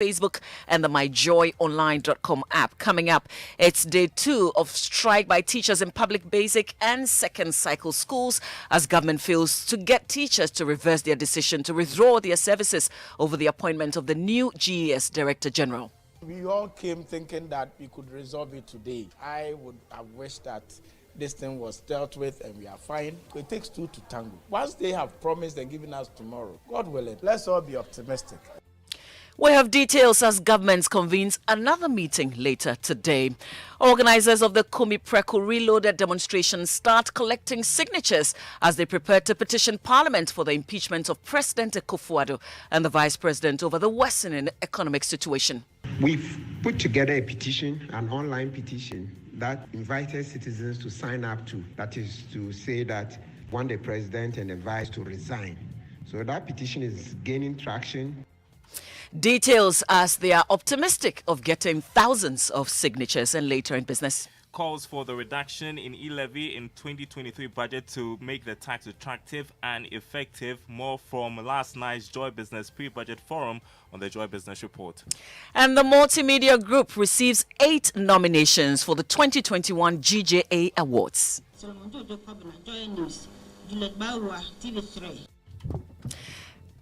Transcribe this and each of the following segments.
Facebook and the myjoyonline.com app. Coming up, it's day 2 of strike by teachers in public basic and second cycle schools as government fails to get teachers to reverse their decision to withdraw their services over the appointment of the new GES Director General. We all came thinking that we could resolve it today. I would have wished that this thing was dealt with and we are fine. It takes 2 to tango. Once they have promised and given us tomorrow, God willing, let's all be optimistic. We have details as government convenes another meeting later today. Organizers of the Kumi Preko Reloaded demonstration start collecting signatures as they prepare to petition Parliament for the impeachment of President Akufo-Addo and the Vice President over the worsening economic situation. We've put together a petition, an online petition, that invited citizens to sign up to. That is to say that want the President and the Vice to resign. So that petition is gaining traction. Details as they are optimistic of getting thousands of signatures. And later in business, calls for the reduction in e-levy in 2023 budget to make the tax attractive and effective. More from last night's Joy Business pre-budget forum on the Joy Business Report. And the Multimedia Group receives 8 nominations for the 2021 GJA Awards.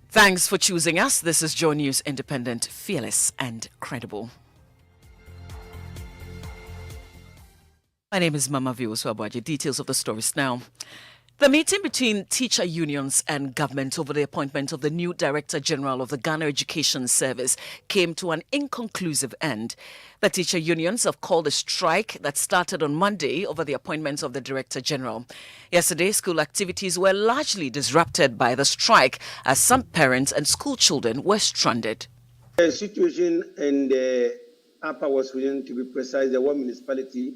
Thanks for choosing us. This is Joy News, independent, fearless, and credible. My name is Mamavi Owusu-Aboagye. Details of the stories now. The meeting between teacher unions and government over the appointment of the new Director General of the Ghana Education Service came to an inconclusive end. The teacher unions have called a strike that started on Monday over the appointment of the Director General. Yesterday, school activities were largely disrupted by the strike as some parents and school children were stranded. The situation in the Upper West Region, to be precise, the one municipality,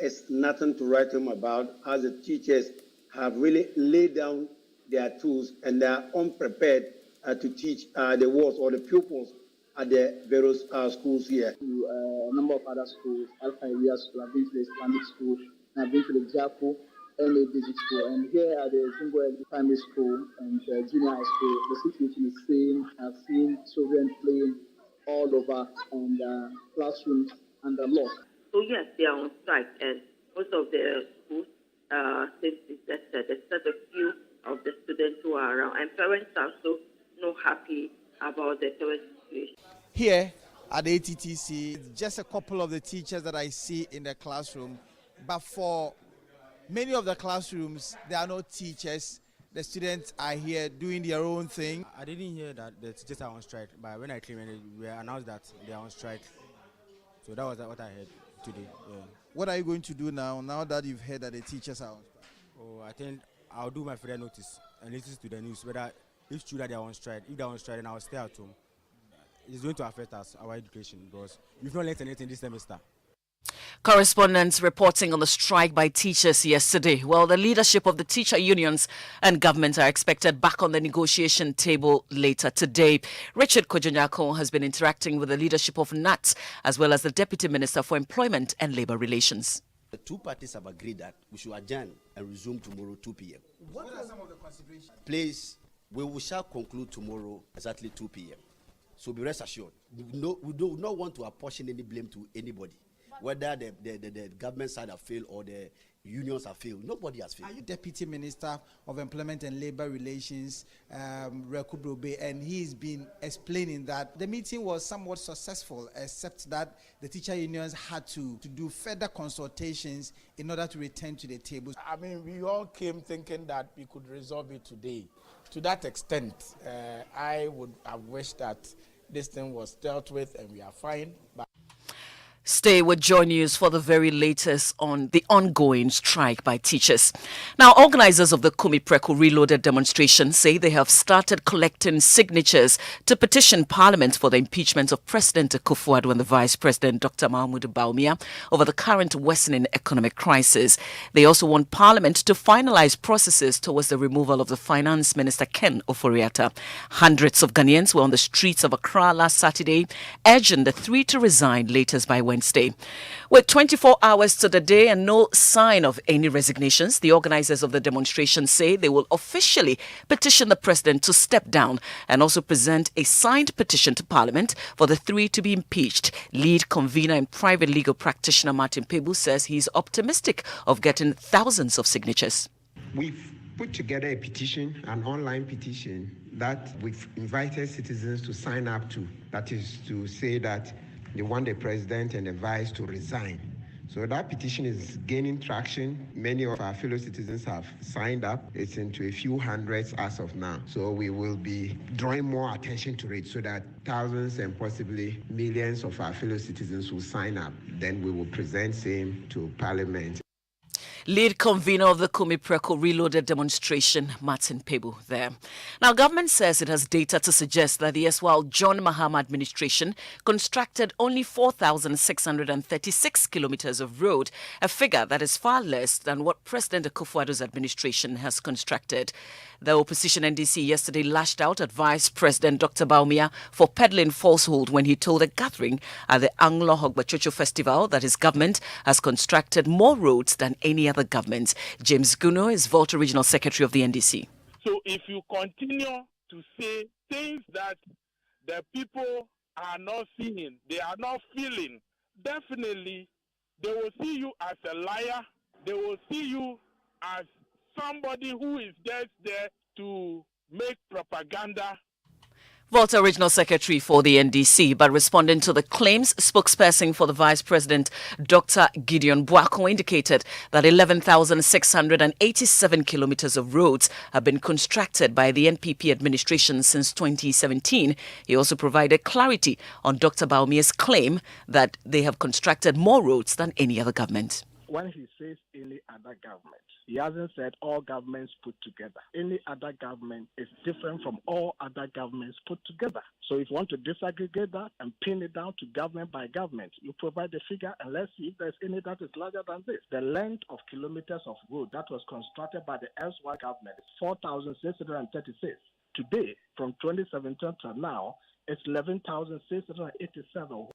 is nothing to write home about, as the teachers have really laid down their tools and they are unprepared to teach the wards or the pupils at the various schools here. A number of other schools, Alpha Area School, I've been to the Islamic School, and I've been to the Jaco LA Basic School, and here at the Zimbo Primary School and Junior High School, the situation is same. I've seen children playing all over and classrooms under lock. So yes, they are on strike, and most of the schools since except a few of the students who are around, and parents are also not happy about the current situation. Here at the ATTC, just a couple of the teachers that I see in the classroom, but for many of the classrooms, there are no teachers. The students are here doing their own thing. I didn't hear that the teachers are on strike, but when I came in, we announced that they are on strike. So that was what I heard today. Yeah. What are you going to do now that you've heard that the teachers are on strike? Oh, I think I'll do my further notice and listen to the news whether it's true that they are on strike. If they are on strike, then I'll stay at home. It's going to affect us, our education, because we've not learned anything this semester. Correspondents reporting on the strike by teachers yesterday. Well, the leadership of the teacher unions and government are expected back on the negotiation table later today. Richard Kojonyako has been interacting with the leadership of NAT as well as the Deputy Minister for Employment and Labour Relations. The two parties have agreed that we should adjourn and resume tomorrow 2 p.m. What are some of the considerations? Please, we shall conclude tomorrow exactly 2 p.m. So be rest assured. We do not want to apportion any blame to anybody. Whether the government side have failed or the unions have failed, nobody has failed. Are you Deputy Minister of Employment and Labour Relations, Rekubrobe, and he's been explaining that the meeting was somewhat successful, except that the teacher unions had to do further consultations in order to return to the table. I mean, we all came thinking that we could resolve it today. To that extent, I would have wished that this thing was dealt with and we are fine. But Stay with Joy News for the very latest on the ongoing strike by teachers. Now, organizers of the Kumi Preko Reloaded demonstration say they have started collecting signatures to petition Parliament for the impeachment of President Akufo-Addo and the Vice President Dr. Mahmoud Bawumia over the current worsening economic crisis. They also want Parliament to finalize processes towards the removal of the Finance Minister Ken Ofori-Atta. Hundreds of Ghanaians were on the streets of Accra last Saturday, urging the three to resign latest by Wednesday Wednesday. With 24 hours to the day and no sign of any resignations, the organizers of the demonstration say they will officially petition the president to step down and also present a signed petition to Parliament for the three to be impeached. Lead convener and private legal practitioner Martin Pebu says he's optimistic of getting thousands of signatures. We've put together a petition, an online petition, that we've invited citizens to sign up to. That is to say that they want the president and the vice to resign. So that petition is gaining traction. Many of our fellow citizens have signed up. It's into a few hundreds as of now. So we will be drawing more attention to it so that thousands and possibly millions of our fellow citizens will sign up. Then we will present same to Parliament. Lead convener of the Kumi Preko Reloaded demonstration, Martin Pebu, there. Now, government says it has data to suggest that the erstwhile John Mahama administration constructed only 4,636 kilometers of road, a figure that is far less than what President Akufo-Addo's administration has constructed. The opposition NDC yesterday lashed out at Vice President Dr. Bawumia for peddling falsehood when he told a gathering at the Anglo Hogbachocho Festival that his government has constructed more roads than any other government. James Guno is Volta Regional Secretary of the NDC. So if you continue to say things that the people are not seeing, they are not feeling, definitely they will see you as a liar. They will see you as somebody who is just there to make propaganda. Volta Regional Secretary for the NDC, but responding to the claims, spokesperson for the Vice President, Dr. Gideon Buako, indicated that 11,687 kilometers of roads have been constructed by the NPP administration since 2017. He also provided clarity on Dr. Bawumia's claim that they have constructed more roads than any other government. When he says any other government, he hasn't said all governments put together. Any other government is different from all other governments put together. So if you want to disaggregate that and pin it down to government by government, you provide the figure and let's see if there's any that is larger than this. The length of kilometers of road that was constructed by the erstwhile government is 4,636. Today, from 2017 to now, it's 11,687.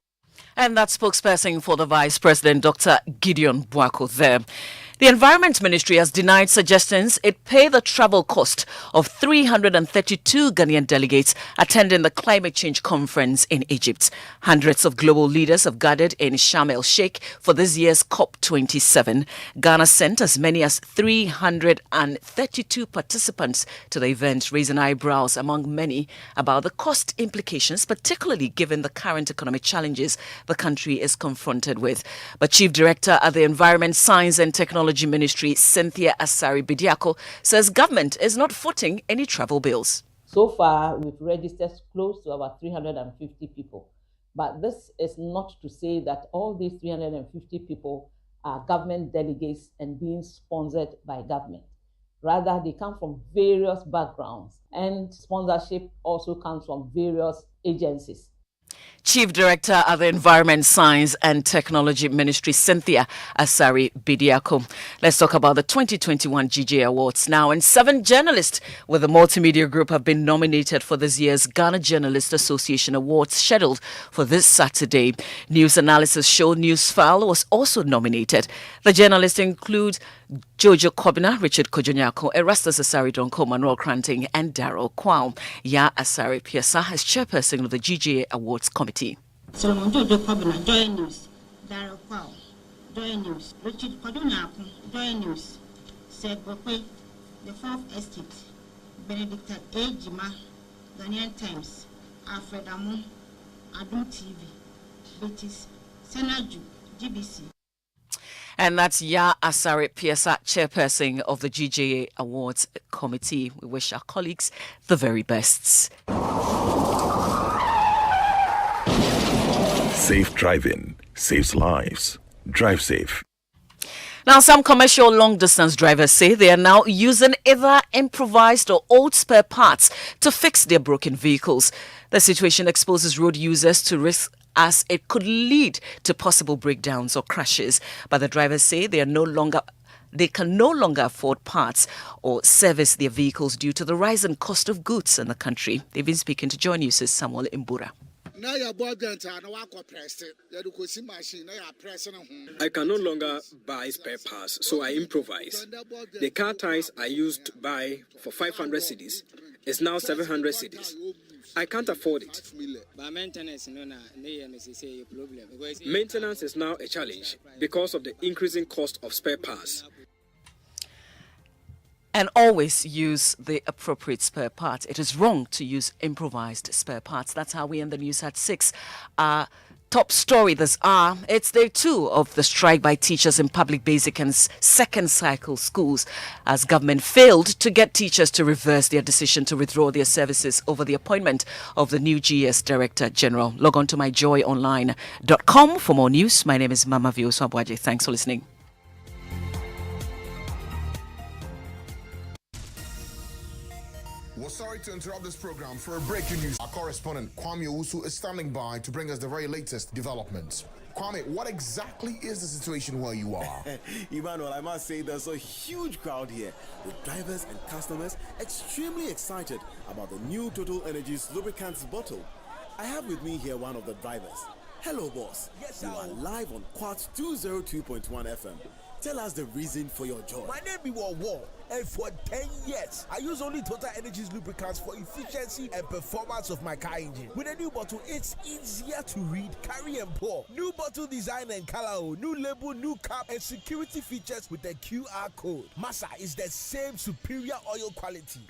And that spokesperson for the Vice President, Dr. Gideon Buako, there. The Environment Ministry has denied suggestions it pay the travel cost of 332 Ghanaian delegates attending the climate change conference in Egypt. Hundreds of global leaders have gathered in Sharm el-Sheikh for this year's COP27. Ghana sent as many as 332 participants to the event, raising eyebrows among many about the cost implications, particularly given the current economic challenges the country is confronted with. But Chief Director at the Environment, Science and Technology Ministry, Cynthia Asari-Bidiako, says government is not footing any travel bills. So far, we've registered close to about 350 people. But this is not to say that all these 350 people are government delegates and being sponsored by government. Rather, they come from various backgrounds, and sponsorship also comes from various agencies. Chief Director of the Environment, Science and Technology Ministry, Cynthia Asari-Bidiako. Let's talk about the 2021 GJ Awards now. And 7 journalists with the Multimedia Group have been nominated for this year's Ghana Journalist Association Awards, scheduled for this Saturday. News analysis show Newsfile was also nominated. The journalists include Jojo Kobina, Richard Kojonyako, Erastus Asari Donko, Manuel Kranting, and Daryl Kwao. Ya Asari Piasa is chairperson of the GJA Awards Committee. Solomon Jojo Kobina, Joy News. Daryl Kwao, Joy News. Richard Kojonyako, Joy News. Seb Bokwe, The Fourth Estate. Benedict A. Jima, Ghanaian Times. Alfred Amu, Adum TV. Betis, Senaju, GBC. And that's Ya Asari Piasa, chairperson of the GJA Awards Committee. We wish our colleagues the very best. Safe driving saves lives. Drive safe. Now, some commercial long-distance drivers say they are now using either improvised or old spare parts to fix their broken vehicles. The situation exposes road users to risk as it could lead to possible breakdowns or crashes. But the drivers say they can no longer afford parts or service their vehicles due to the rise in cost of goods in the country. They've been speaking to Joy News' Samuel Imbura. I can no longer buy spare parts, so I improvise. The car tires I used to buy for 500 cedis is now 700 cedis. I can't afford it. Maintenance is now a challenge because of the increasing cost of spare parts. And always use the appropriate spare parts. It is wrong to use improvised spare parts. That's how we end the news at 6. Top story this hour. It's day 2 of the strike by teachers in public basic and second cycle schools as government failed to get teachers to reverse their decision to withdraw their services over the appointment of the new GS Director General. Log on to myjoyonline.com for more news. My name is Mamavi Owusu-Aboagye. Thanks for listening. We're sorry to interrupt this program for a breaking news. Our correspondent, Mamavi Owusu, is standing by to bring us the very latest developments. Kwame, what exactly is the situation where you are? Emmanuel, I must say there's a huge crowd here with drivers and customers extremely excited about the new Total Energies lubricants bottle. I have with me here one of the drivers. Hello, boss. Yes, you are live on Quartz 202.1 FM. Tell us the reason for your joy. My name is War, and for 10 years, I use only Total Energies lubricants for efficiency and performance of my car engine. With a new bottle, it's easier to read, carry, and pour. New bottle design and color, new label, new cap, and security features with the QR code. Massa is the same superior oil quality.